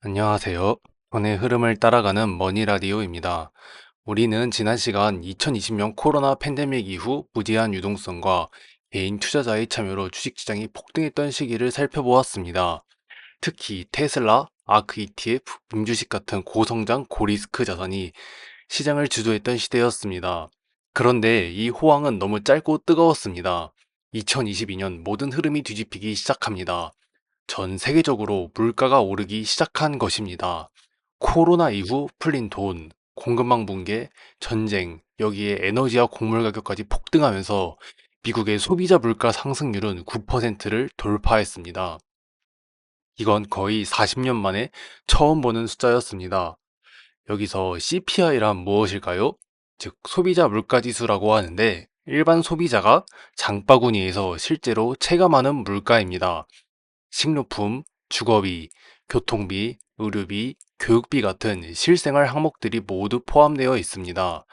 안녕하세요. 돈의 흐름을 따라가는 머니라디오입니다. 우리는 지난 시간 2020년 코로나 팬데믹 이후 무제한 유동성과 개인 투자자의 참여로 주식시장이 폭등했던 시기를 살펴보았습니다. 특히 테슬라, 아크 ETF, 빔주식 같은 고성장 고리스크 자산이 시장을 주도했던 시대였습니다. 그런데 이 호황은 너무 짧고 뜨거웠습니다. 2022년 모든 흐름이 뒤집히기 시작합니다. 전 세계적으로 물가가 오르기 시작한 것입니다. 코로나 이후 풀린 돈, 공급망 붕괴, 전쟁, 여기에 에너지와 곡물 가격까지 폭등하면서 미국의 소비자 물가 상승률은 9%를 돌파했습니다. 이건 거의 40년 만에 처음 보는 숫자였습니다. 여기서 CPI란 무엇일까요? 즉, 소비자 물가지수라고 하는데 일반 소비자가 장바구니에서 실제로 체감하는 물가입니다. 식료품, 주거비, 교통비, 의료비, 교육비 같은 실생활 항목들이 모두 포함되어 있습니다.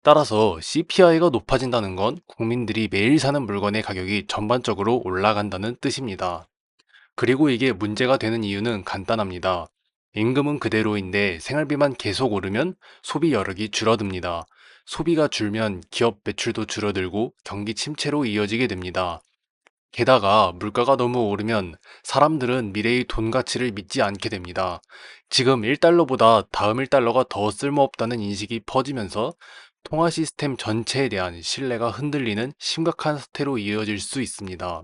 따라서 CPI가 높아진다는 건 국민들이 매일 사는 물건의 가격이 전반적으로 올라간다는 뜻입니다. 그리고 이게 문제가 되는 이유는 간단합니다. 임금은 그대로인데 생활비만 계속 오르면 소비 여력이 줄어듭니다. 소비가 줄면 기업 매출도 줄어들고 경기 침체로 이어지게 됩니다. 게다가 물가가 너무 오르면 사람들은 미래의 돈 가치를 믿지 않게 됩니다. 지금 1달러보다 다음 1달러가 더 쓸모없다는 인식이 퍼지면서 통화 시스템 전체에 대한 신뢰가 흔들리는 심각한 사태로 이어질 수 있습니다.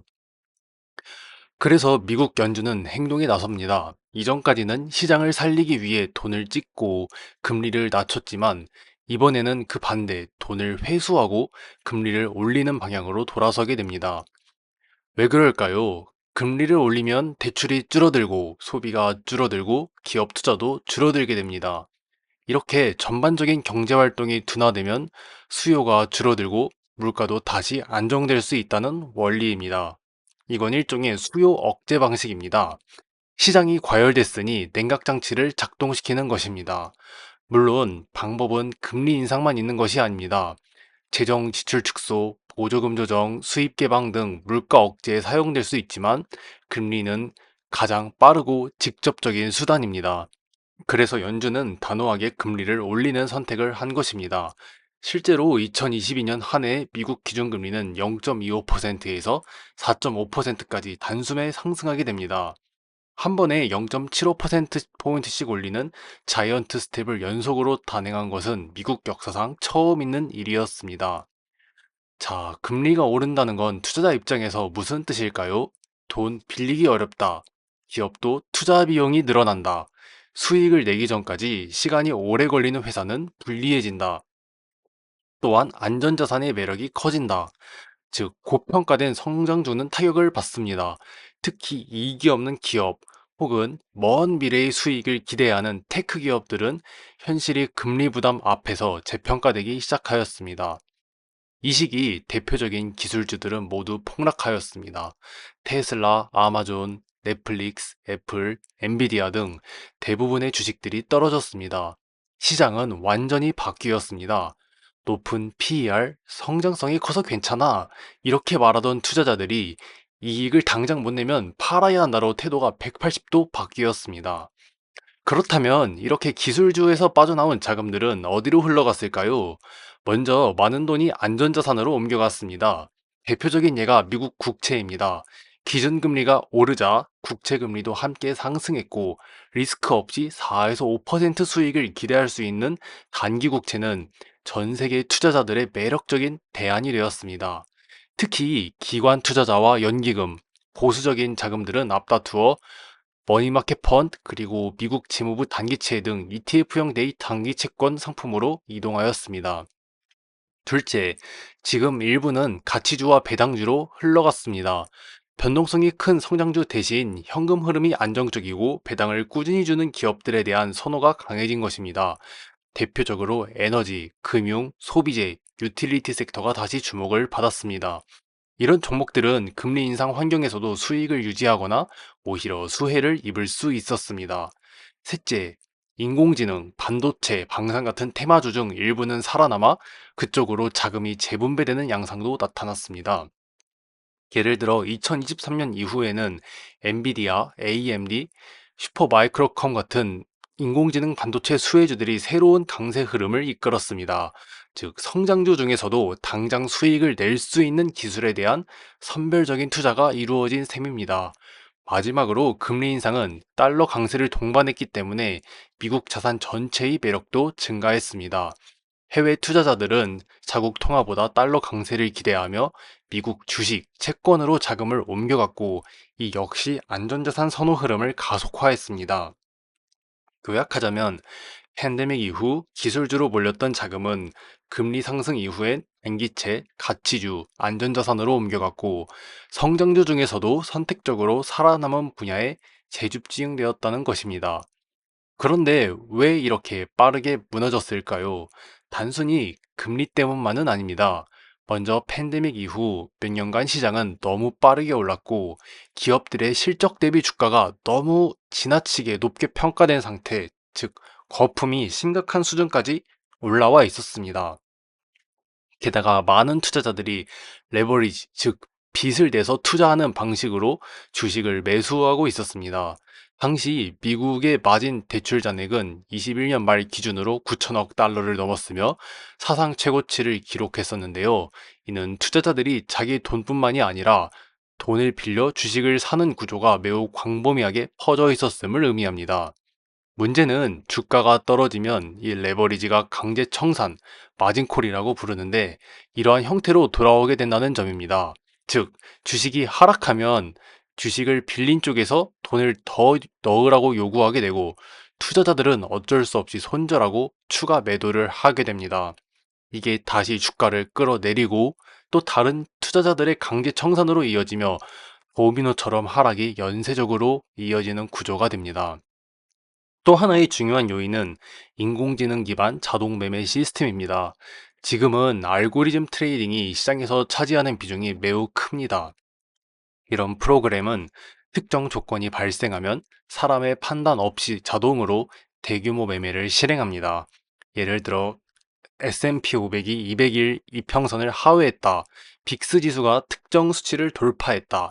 그래서 미국 연준은 행동에 나섭니다. 이전까지는 시장을 살리기 위해 돈을 찍고 금리를 낮췄지만 이번에는 그 반대 돈을 회수하고 금리를 올리는 방향으로 돌아서게 됩니다. 왜 그럴까요? 금리를 올리면 대출이 줄어들고 소비가 줄어들고 기업 투자도 줄어들게 됩니다. 이렇게 전반적인 경제 활동이 둔화되면 수요가 줄어들고 물가도 다시 안정될 수 있다는 원리입니다. 이건 일종의 수요 억제 방식입니다. 시장이 과열됐으니 냉각 장치를 작동시키는 것입니다. 물론 방법은 금리 인상만 있는 것이 아닙니다. 재정 지출 축소, 보조금 조정, 수입 개방 등 물가 억제에 사용될 수 있지만 금리는 가장 빠르고 직접적인 수단입니다. 그래서 연준은 단호하게 금리를 올리는 선택을 한 것입니다. 실제로 2022년 한 해 미국 기준금리는 0.25%에서 4.5%까지 단숨에 상승하게 됩니다. 한 번에 0.75%포인트씩 올리는 자이언트 스텝을 연속으로 단행한 것은 미국 역사상 처음 있는 일이었습니다. 자, 금리가 오른다는 건 투자자 입장에서 무슨 뜻일까요? 돈 빌리기 어렵다. 기업도 투자 비용이 늘어난다. 수익을 내기 전까지 시간이 오래 걸리는 회사는 불리해진다. 또한 안전자산의 매력이 커진다. 즉, 고평가된 성장주는 타격을 받습니다. 특히 이익이 없는 기업 혹은 먼 미래의 수익을 기대하는 테크 기업들은 현실이 금리 부담 앞에서 재평가되기 시작하였습니다. 이 시기 대표적인 기술주들은 모두 폭락하였습니다. 테슬라, 아마존, 넷플릭스, 애플, 엔비디아 등 대부분의 주식들이 떨어졌습니다. 시장은 완전히 바뀌었습니다. 높은 PER, 성장성이 커서 괜찮아. 이렇게 말하던 투자자들이 이익을 당장 못 내면 팔아야 한다로 태도가 180도 바뀌었습니다. 그렇다면 이렇게 기술주에서 빠져나온 자금들은 어디로 흘러갔을까요? 먼저 많은 돈이 안전자산으로 옮겨갔습니다. 대표적인 예가 미국 국채입니다. 기준금리가 오르자 국채금리도 함께 상승했고 리스크 없이 4에서 5% 수익을 기대할 수 있는 단기 국채는 전 세계 투자자들의 매력적인 대안이 되었습니다. 특히 기관 투자자와 연기금, 보수적인 자금들은 앞다투어 머니마켓 펀드 그리고 미국 재무부 단기채 등 ETF형 내이 단기 채권 상품으로 이동하였습니다. 둘째, 지금 일부는 가치주와 배당주로 흘러갔습니다. 변동성이 큰 성장주 대신 현금 흐름이 안정적이고 배당을 꾸준히 주는 기업들에 대한 선호가 강해진 것입니다. 대표적으로 에너지, 금융, 소비재, 유틸리티 섹터가 다시 주목을 받았습니다. 이런 종목들은 금리 인상 환경에서도 수익을 유지하거나 오히려 수혜를 입을 수 있었습니다. 셋째, 인공지능, 반도체, 방산 같은 테마주 중 일부는 살아남아 그쪽으로 자금이 재분배되는 양상도 나타났습니다. 예를 들어 2023년 이후에는 엔비디아, AMD, 슈퍼마이크로컴 같은 인공지능 반도체 수혜주들이 새로운 강세 흐름을 이끌었습니다. 즉, 성장주 중에서도 당장 수익을 낼 수 있는 기술에 대한 선별적인 투자가 이루어진 셈입니다. 마지막으로 금리 인상은 달러 강세를 동반했기 때문에 미국 자산 전체의 매력도 증가했습니다. 해외 투자자들은 자국 통화보다 달러 강세를 기대하며 미국 주식, 채권으로 자금을 옮겨갔고, 이 역시 안전자산 선호 흐름을 가속화했습니다. 요약하자면 팬데믹 이후 기술주로 몰렸던 자금은 금리 상승 이후엔 엔기채, 가치주, 안전자산으로 옮겨갔고, 성장주 중에서도 선택적으로 살아남은 분야에 재집중되었다는 것입니다. 그런데 왜 이렇게 빠르게 무너졌을까요? 단순히 금리 때문만은 아닙니다. 먼저 팬데믹 이후 몇 년간 시장은 너무 빠르게 올랐고, 기업들의 실적 대비 주가가 너무 지나치게 높게 평가된 상태, 즉 거품이 심각한 수준까지 올라와 있었습니다. 게다가 많은 투자자들이 레버리지, 즉 빚을 내서 투자하는 방식으로 주식을 매수하고 있었습니다. 당시 미국의 마진 대출 잔액은 21년 말 기준으로 9천억 달러를 넘었으며 사상 최고치를 기록했었는데요. 이는 투자자들이 자기 돈뿐만이 아니라 돈을 빌려 주식을 사는 구조가 매우 광범위하게 퍼져 있었음을 의미합니다. 문제는 주가가 떨어지면 이 레버리지가 강제 청산, 마진콜이라고 부르는데, 이러한 형태로 돌아오게 된다는 점입니다. 즉, 주식이 하락하면 주식을 빌린 쪽에서 돈을 더 넣으라고 요구하게 되고, 투자자들은 어쩔 수 없이 손절하고 추가 매도를 하게 됩니다. 이게 다시 주가를 끌어내리고 또 다른 투자자들의 강제 청산으로 이어지며 도미노처럼 하락이 연쇄적으로 이어지는 구조가 됩니다. 또 하나의 중요한 요인은 인공지능 기반 자동 매매 시스템입니다. 지금은 알고리즘 트레이딩이 시장에서 차지하는 비중이 매우 큽니다. 이런 프로그램은 특정 조건이 발생하면 사람의 판단 없이 자동으로 대규모 매매를 실행합니다. 예를 들어 S&P 500이 200일 이평선을 하회했다. 빅스 지수가 특정 수치를 돌파했다.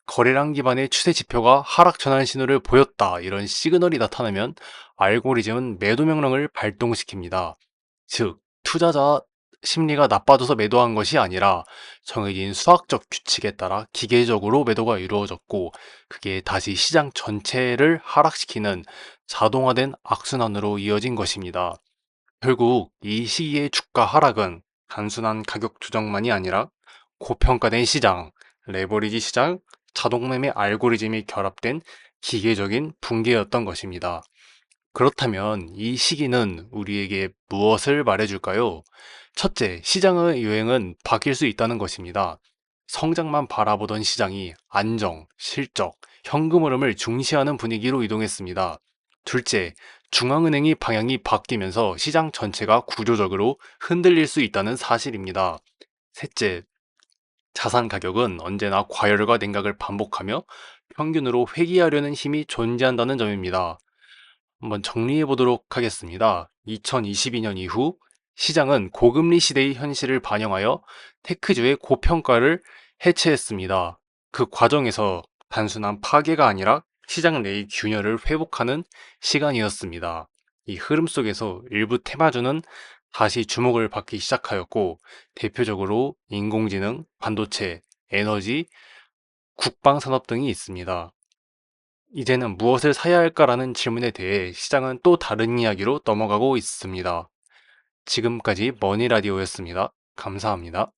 거래량 기반의 추세 지표가 하락 전환 신호를 보였다. 이런 시그널이 나타나면 알고리즘은 매도 명령을 발동시킵니다. 즉, 투자자 심리가 나빠져서 매도한 것이 아니라 정해진 수학적 규칙에 따라 기계적으로 매도가 이루어졌고, 그게 다시 시장 전체를 하락시키는 자동화된 악순환으로 이어진 것입니다. 결국 이 시기의 주가 하락은 단순한 가격 조정만이 아니라 고평가된 시장, 레버리지 시장, 자동 매매 알고리즘이 결합된 기계적인 붕괴였던 것입니다. 그렇다면 이 시기는 우리에게 무엇을 말해줄까요? 첫째, 시장의 유행은 바뀔 수 있다는 것입니다. 성장만 바라보던 시장이 안정, 실적, 현금 흐름을 중시하는 분위기로 이동했습니다. 둘째, 중앙은행이 방향이 바뀌면서 시장 전체가 구조적으로 흔들릴 수 있다는 사실입니다. 셋째, 자산 가격은 언제나 과열과 냉각을 반복하며 평균으로 회귀하려는 힘이 존재한다는 점입니다. 한번 정리해 보도록 하겠습니다. 2022년 이후 시장은 고금리 시대의 현실을 반영하여 테크주의 고평가를 해체했습니다. 그 과정에서 단순한 파괴가 아니라 시장 내의 균열을 회복하는 시간이었습니다. 이 흐름 속에서 일부 테마주는 다시 주목을 받기 시작하였고, 대표적으로 인공지능, 반도체, 에너지, 국방산업 등이 있습니다. 이제는 무엇을 사야 할까라는 질문에 대해 시장은 또 다른 이야기로 넘어가고 있습니다. 지금까지 머니라디오였습니다. 감사합니다.